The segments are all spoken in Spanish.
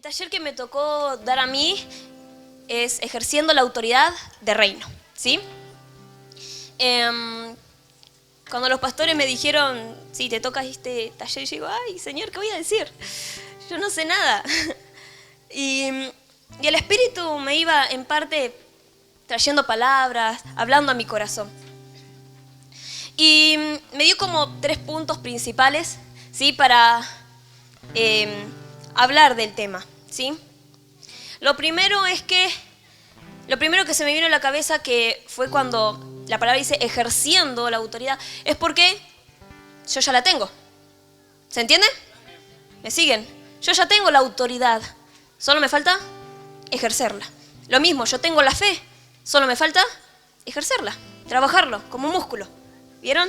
taller que me tocó dar a mí es ejerciendo la autoridad de reino, ¿sí? Cuando los pastores me dijeron, sí, te toca este taller, yo digo, ay, Señor, ¿qué voy a decir? Yo no sé nada. Y el Espíritu me iba en parte trayendo palabras, hablando a mi corazón. Y me dio como 3 puntos principales, ¿sí? Para hablar del tema, ¿sí? Lo primero que se me vino a la cabeza, que fue cuando la palabra dice ejerciendo la autoridad, es porque yo ya la tengo. ¿Se entiende? ¿Me siguen? Yo ya tengo la autoridad, solo me falta ejercerla. Lo mismo, yo tengo la fe, solo me falta ejercerla, trabajarlo como un músculo. ¿Vieron?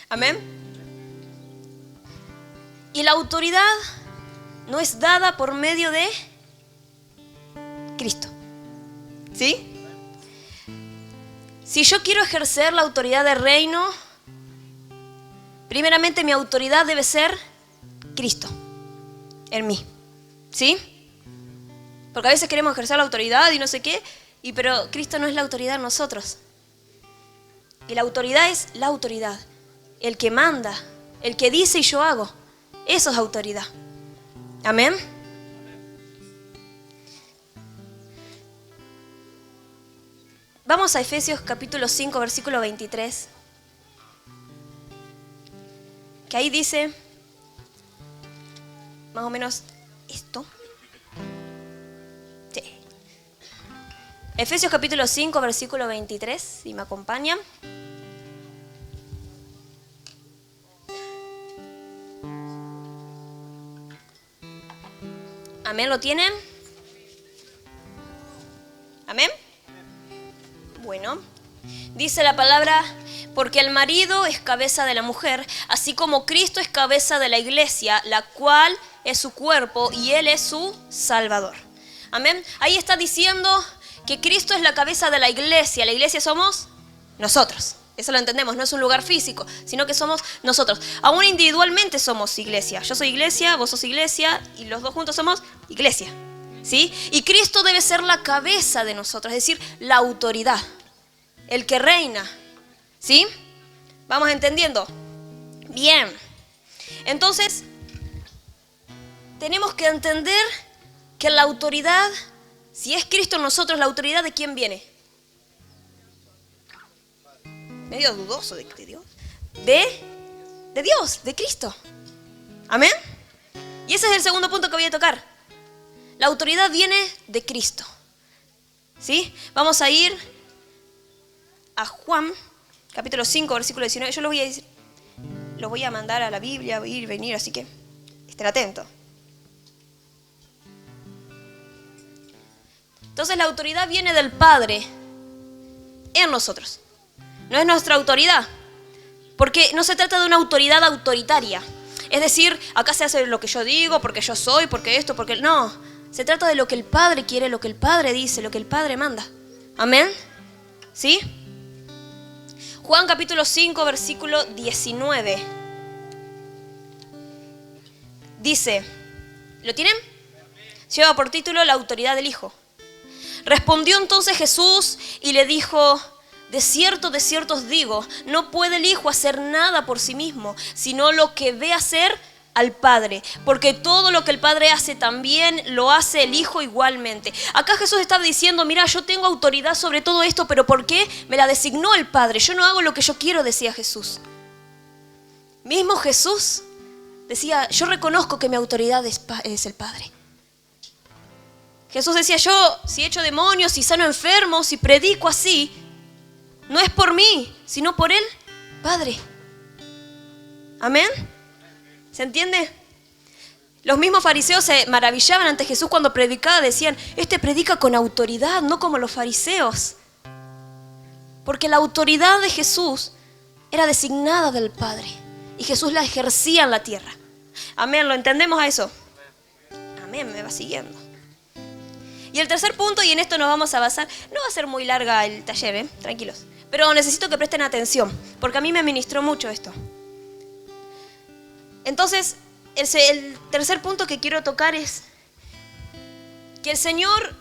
Amén. Y la autoridad no es dada por medio de Cristo. ¿Sí? Si yo quiero ejercer la autoridad del reino, primeramente mi autoridad debe ser Cristo en mí. ¿Sí? Porque a veces queremos ejercer la autoridad y no sé qué, pero Cristo no es la autoridad en nosotros. Y la autoridad es la autoridad. El que manda, el que dice y yo hago. Eso es autoridad. Amén. Vamos a Efesios capítulo 5, versículo 23. Que ahí dice más o menos esto. Sí. Efesios capítulo 5, versículo 23, si me acompañan. Amén, ¿lo tienen? Amén. Bueno, dice la palabra, porque el marido es cabeza de la mujer, así como Cristo es cabeza de la iglesia, la cual es su cuerpo y Él es su Salvador. Amén. Ahí está diciendo que Cristo es la cabeza de la iglesia somos nosotros. Eso lo entendemos, no es un lugar físico, sino que somos nosotros. Aún individualmente somos iglesia. Yo soy iglesia, vos sos iglesia y los dos juntos somos iglesia. ¿Sí? Y Cristo debe ser la cabeza de nosotros, es decir, la autoridad, el que reina. ¿Sí? ¿Vamos entendiendo? Bien. Entonces, tenemos que entender que la autoridad, si es Cristo en nosotros, ¿la autoridad de quién viene? Medio dudoso de Dios. De Dios, de Cristo. Amén. Y ese es el segundo punto que voy a tocar. La autoridad viene de Cristo. ¿Sí? Vamos a ir a Juan, capítulo 5, versículo 19. Yo lo voy a mandar a la Biblia, ir y venir, así que estén atentos. Entonces la autoridad viene del Padre en nosotros. No es nuestra autoridad, porque no se trata de una autoridad autoritaria. Es decir, acá se hace lo que yo digo, porque yo soy, porque esto, porque... No, se trata de lo que el Padre quiere, lo que el Padre dice, lo que el Padre manda. Amén. ¿Sí? Juan capítulo 5, versículo 19. Dice, ¿lo tienen? Lleva por título la autoridad del Hijo. Respondió entonces Jesús y le dijo... de cierto os digo, no puede el Hijo hacer nada por sí mismo, sino lo que ve hacer al Padre. Porque todo lo que el Padre hace también lo hace el Hijo igualmente. Acá Jesús estaba diciendo, mira, yo tengo autoridad sobre todo esto, pero ¿por qué? Me la designó el Padre. Yo no hago lo que yo quiero, decía Jesús. Mismo Jesús decía, yo reconozco que mi autoridad es el Padre. Jesús decía, yo si echo demonios, si sano enfermos, si predico así, no es por mí, sino por el Padre. ¿Amén? ¿Se entiende? Los mismos fariseos se maravillaban ante Jesús cuando predicaba. Decían, este predica con autoridad, no como los fariseos. Porque la autoridad de Jesús era designada del Padre. Y Jesús la ejercía en la tierra. Amén, ¿lo entendemos a eso? Amén, me va siguiendo. Y el tercer punto, y en esto nos vamos a basar, no va a ser muy larga el taller, tranquilos. Pero necesito que presten atención, porque a mí me ministró mucho esto. Entonces, el tercer punto que quiero tocar es que el Señor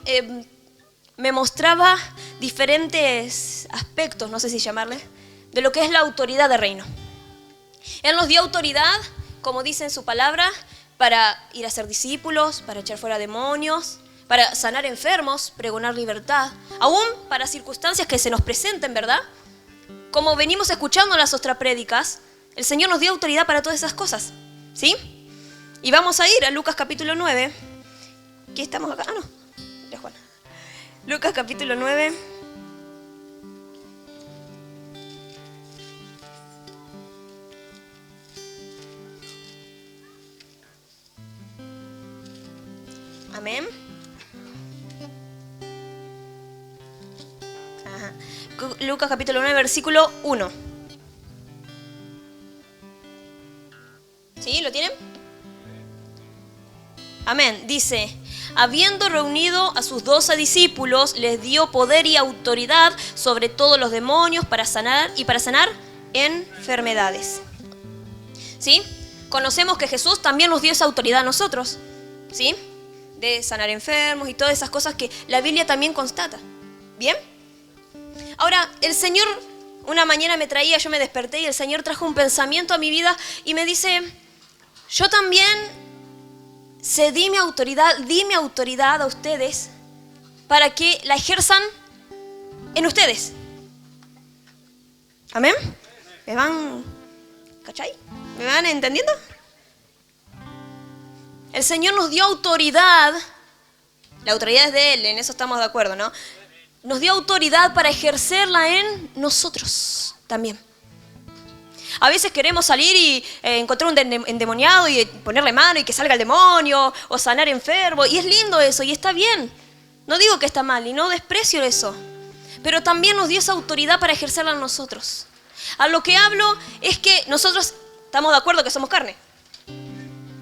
me mostraba diferentes aspectos, no sé si llamarle, de lo que es la autoridad del reino. Él nos dio autoridad, como dice en su palabra, para ir a ser discípulos, para echar fuera demonios, para sanar enfermos, pregonar libertad, aún para circunstancias que se nos presenten, ¿verdad? Como venimos escuchando en las otras prédicas, el Señor nos dio autoridad para todas esas cosas, ¿sí? Y vamos a ir a Lucas capítulo 9. ¿Qué estamos acá? Ah, no. Mira, Juan. Lucas capítulo 9. Amén. Ajá. Lucas capítulo 9, versículo 1. ¿Sí? ¿Lo tienen? Amén. Dice, habiendo reunido a sus 12 discípulos, les dio poder y autoridad sobre todos los demonios para sanar enfermedades. ¿Sí? Conocemos que Jesús también nos dio esa autoridad a nosotros, ¿sí? De sanar enfermos y todas esas cosas que la Biblia también constata. ¿Bien? Ahora, el Señor una mañana me traía, yo me desperté y el Señor trajo un pensamiento a mi vida y me dice, yo también di mi autoridad a ustedes para que la ejerzan en ustedes. ¿Amén? ¿Me van, cachai? ¿Me van entendiendo? El Señor nos dio autoridad, la autoridad es de Él, en eso estamos de acuerdo, ¿no? Nos dio autoridad para ejercerla en nosotros también. A veces queremos salir y encontrar un endemoniado y ponerle mano y que salga el demonio, o sanar enfermo, y es lindo eso, y está bien. No digo que está mal, y no desprecio eso. Pero también nos dio esa autoridad para ejercerla en nosotros. A lo que hablo es que nosotros estamos de acuerdo que somos carne.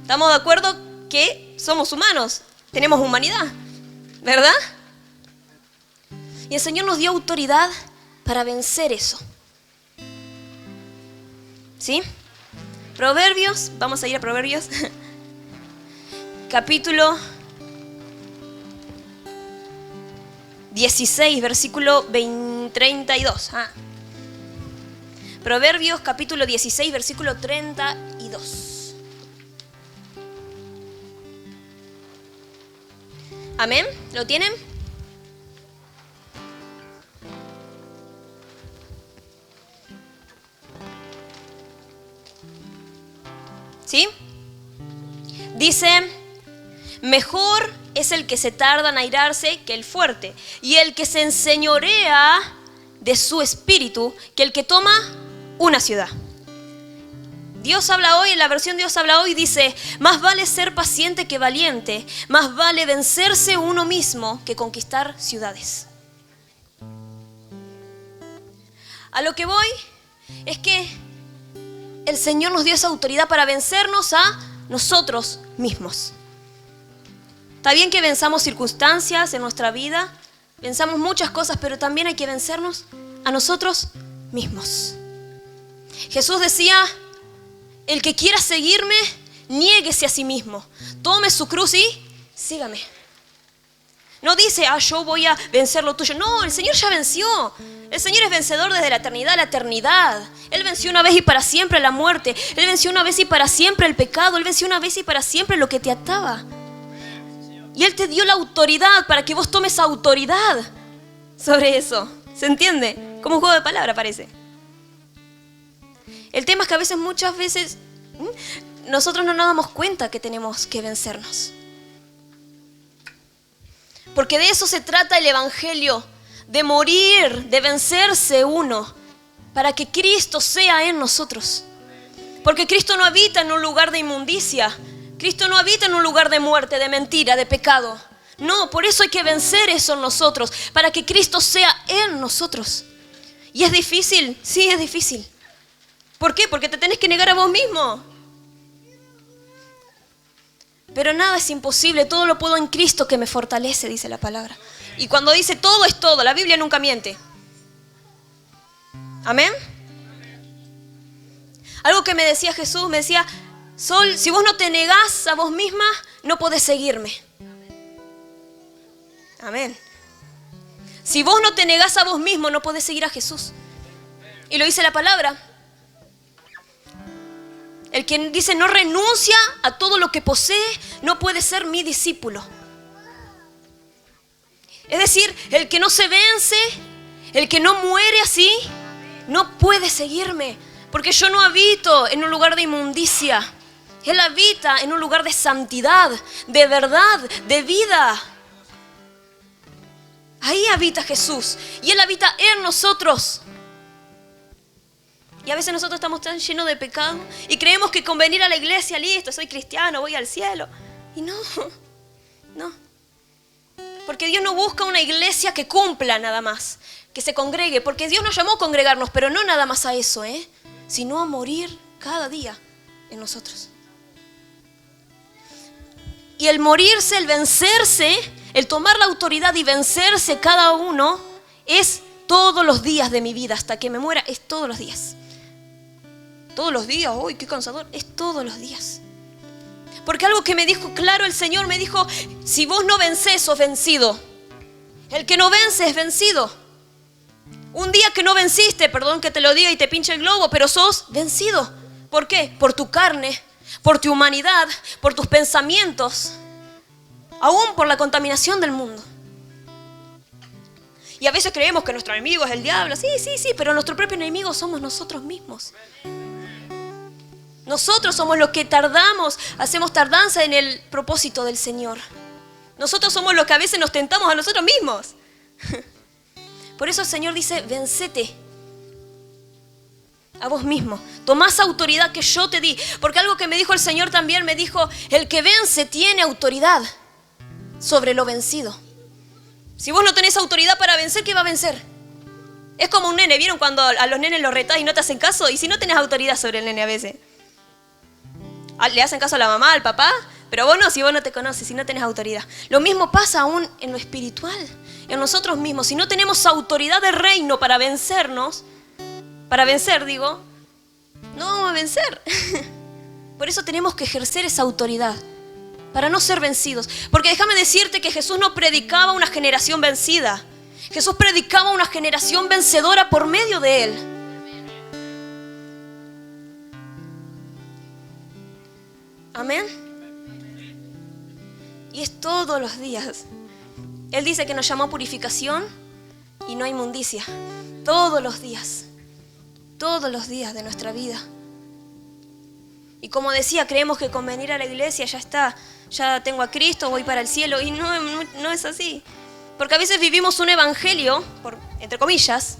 Estamos de acuerdo que somos humanos, tenemos humanidad, ¿verdad? Y el Señor nos dio autoridad para vencer eso. ¿Sí? Proverbios, vamos a ir a Proverbios, capítulo 16, versículo 32. Proverbios, capítulo 16, versículo 32. Amén, ¿lo tienen? ¿Sí? Dice, mejor es el que se tarda en airarse que el fuerte, y el que se enseñorea de su espíritu que el que toma una ciudad. Dios habla hoy, en la versión Dios habla hoy, dice, más vale ser paciente que valiente, más vale vencerse uno mismo que conquistar ciudades. A lo que voy es que el Señor nos dio esa autoridad para vencernos a nosotros mismos. Está bien que venzamos circunstancias en nuestra vida, venzamos muchas cosas, pero también hay que vencernos a nosotros mismos. Jesús decía, el que quiera seguirme, niéguese a sí mismo, tome su cruz y sígame. No dice, yo voy a vencer lo tuyo. No, el Señor ya venció. El Señor es vencedor desde la eternidad a la eternidad. Él venció una vez y para siempre la muerte. Él venció una vez y para siempre el pecado. Él venció una vez y para siempre lo que te ataba. Y Él te dio la autoridad para que vos tomes autoridad sobre eso. ¿Se entiende? Como un juego de palabras parece. El tema es que a veces, muchas veces, nosotros no nos damos cuenta que tenemos que vencernos. Porque de eso se trata el Evangelio, de morir, de vencerse uno, para que Cristo sea en nosotros. Porque Cristo no habita en un lugar de inmundicia, Cristo no habita en un lugar de muerte, de mentira, de pecado. No, por eso hay que vencer eso en nosotros, para que Cristo sea en nosotros. ¿Y es difícil? Sí, es difícil. ¿Por qué? Porque te tenés que negar a vos mismo. Pero nada es imposible, todo lo puedo en Cristo que me fortalece, dice la palabra. Y cuando dice todo es todo, la Biblia nunca miente. ¿Amén? Algo que me decía Jesús, me decía, Sol, si vos no te negás a vos misma, no podés seguirme. Amén. Si vos no te negás a vos mismo, no podés seguir a Jesús. Y lo dice la palabra. El que dice no renuncia a todo lo que posee, no puede ser mi discípulo. Es decir, el que no se vence, el que no muere así, no puede seguirme. Porque yo no habito en un lugar de inmundicia. Él habita en un lugar de santidad, de verdad, de vida. Ahí habita Jesús. Y Él habita en nosotros. Y a veces nosotros estamos tan llenos de pecado y creemos que con venir a la iglesia, listo, soy cristiano, voy al cielo. Y no. Porque Dios no busca una iglesia que cumpla nada más, que se congregue. Porque Dios nos llamó a congregarnos, pero no nada más a eso, sino a morir cada día en nosotros. Y el morirse, el vencerse, el tomar la autoridad y vencerse cada uno es todos los días de mi vida, hasta que me muera, es todos los días. Todos los días, uy, qué cansador, es todos los días. Porque algo que me dijo claro el Señor, me dijo, si vos no vencés, sos vencido. El que no vence es vencido. Un día que no venciste, perdón que te lo diga y te pinche el globo, pero sos vencido. ¿Por qué? Por tu carne, por tu humanidad, por tus pensamientos, aún por la contaminación del mundo. Y a veces creemos que nuestro enemigo es el diablo. Sí, pero nuestro propio enemigo somos nosotros mismos. Nosotros somos los que tardamos, hacemos tardanza en el propósito del Señor. Nosotros somos los que a veces nos tentamos a nosotros mismos. Por eso el Señor dice, vencete a vos mismo. Tomás autoridad que yo te di. Porque algo que me dijo el Señor también, me dijo, el que vence tiene autoridad sobre lo vencido. Si vos no tenés autoridad para vencer, ¿qué va a vencer? Es como un nene, ¿vieron cuando a los nenes los retás y no te hacen caso? Y si no tenés autoridad sobre el nene a veces. Le hacen caso a la mamá, al papá, pero vos no, si vos no te conoces, si no tenés autoridad. Lo mismo pasa aún en lo espiritual, en nosotros mismos. Si no tenemos autoridad de reino para vencernos, no vamos a vencer. Por eso tenemos que ejercer esa autoridad, para no ser vencidos. Porque déjame decirte que Jesús no predicaba una generación vencida. Jesús predicaba una generación vencedora por medio de Él. Amén. Y es todos los días. Él dice que nos llamó a purificación y no a inmundicia. Todos los días de nuestra vida. Y como decía, creemos que con venir a la iglesia ya está, ya tengo a Cristo, voy para el cielo. Y no es así. Porque a veces vivimos un evangelio, entre comillas,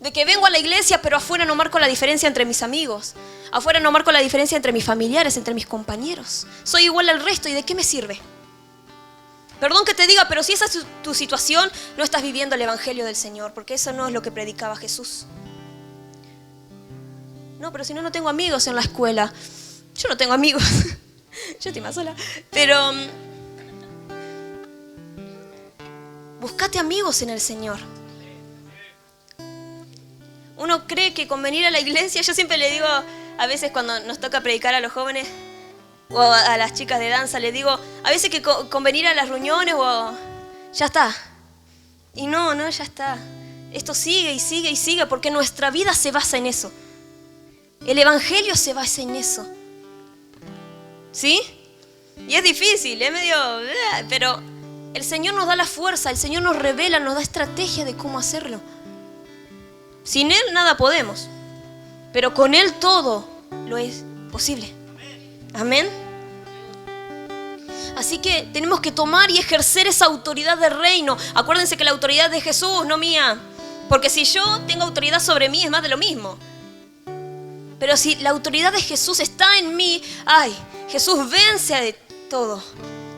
de que vengo a la iglesia, pero afuera no marco la diferencia entre mis amigos. Afuera no marco la diferencia entre mis familiares, entre mis compañeros. Soy igual al resto, ¿y de qué me sirve? Perdón que te diga, pero si esa es tu situación, no estás viviendo el evangelio del Señor, porque eso no es lo que predicaba Jesús. No, pero si no tengo amigos en la escuela. Yo no tengo amigos. Yo estoy más sola. Pero buscate amigos en el Señor. Uno cree que con venir a la iglesia, yo siempre le digo, a veces cuando nos toca predicar a los jóvenes o a las chicas de danza, le digo, a veces que con venir a las reuniones ya está. Y no, ya está. Esto sigue y sigue y sigue porque nuestra vida se basa en eso. El evangelio se basa en eso. ¿Sí? Y es difícil, es medio... pero el Señor nos da la fuerza, el Señor nos revela, nos da estrategia de cómo hacerlo. Sin Él nada podemos, pero con Él todo lo es posible. Amén. Así que tenemos que tomar y ejercer esa autoridad de reino. Acuérdense que la autoridad es de Jesús, no mía. Porque si yo tengo autoridad sobre mí, es más de lo mismo. Pero si la autoridad de Jesús está en mí, Jesús vence de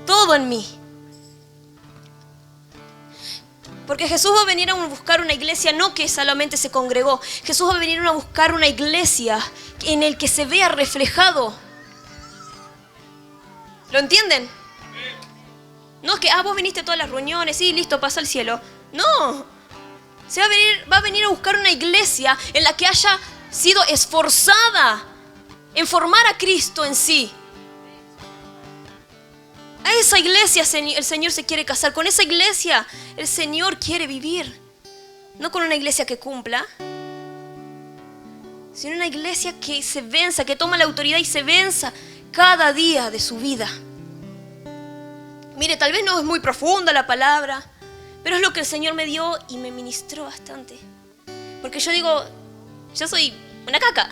todo en mí. Porque Jesús va a venir a buscar una iglesia, no que solamente se congregó. Jesús va a venir a buscar una iglesia en el que se vea reflejado. ¿Lo entienden? No es que, vos viniste a todas las reuniones, sí, listo, pasa al cielo. No. Va a venir a buscar una iglesia en la que haya sido esforzada en formar a Cristo en sí. A esa iglesia el Señor se quiere casar. Con esa iglesia el Señor quiere vivir. No con una iglesia que cumpla, sino una iglesia que se venza, que toma la autoridad y se venza cada día de su vida. Mire, tal vez no es muy profunda la palabra, pero es lo que el Señor me dio y me ministró bastante. Porque yo digo, yo soy una caca.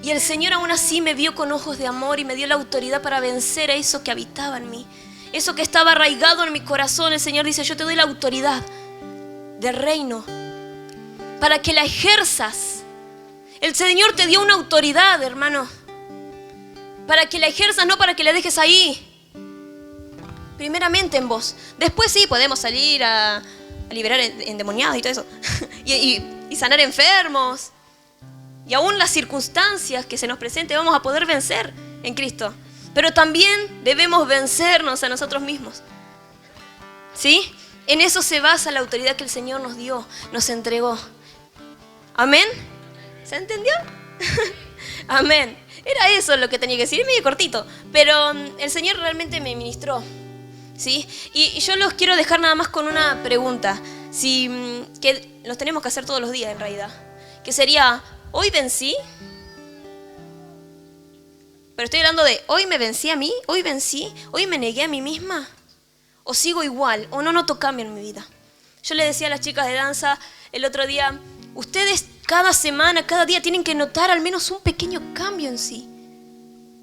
Y el Señor aún así me vio con ojos de amor y me dio la autoridad para vencer a eso que habitaba en mí. Eso que estaba arraigado en mi corazón. El Señor dice, yo te doy la autoridad del reino para que la ejerzas. El Señor te dio una autoridad, hermano, para que la ejerzas, no para que la dejes ahí. Primeramente en vos. Después sí, podemos salir a liberar endemoniados y todo eso. y sanar enfermos. Y aún las circunstancias que se nos presenten vamos a poder vencer en Cristo. Pero también debemos vencernos a nosotros mismos. ¿Sí? En eso se basa la autoridad que el Señor nos dio, nos entregó. ¿Amén? ¿Se entendió? Amén. Era eso lo que tenía que decir, medio cortito. Pero el Señor realmente me ministró. ¿Sí? Y yo los quiero dejar nada más con una pregunta. Que los tenemos que hacer todos los días en realidad. Que sería, ¿hoy vencí? Pero estoy hablando de, ¿hoy me vencí a mí? ¿Hoy vencí? ¿Hoy me negué a mí misma? ¿O sigo igual? ¿O no noto cambio en mi vida? Yo le decía a las chicas de danza el otro día, ustedes cada semana, cada día tienen que notar al menos un pequeño cambio en sí.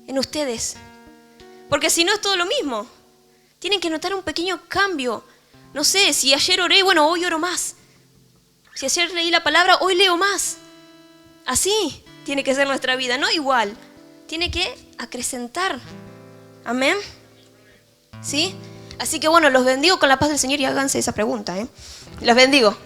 En ustedes. Porque si no es todo lo mismo. Tienen que notar un pequeño cambio. No sé, si ayer oré, bueno, hoy oro más. Si ayer leí la palabra, hoy leo más. Así tiene que ser nuestra vida, no igual. Tiene que acrecentar. Amén. ¿Sí? Así que bueno, los bendigo con la paz del Señor y háganse esa pregunta, Los bendigo.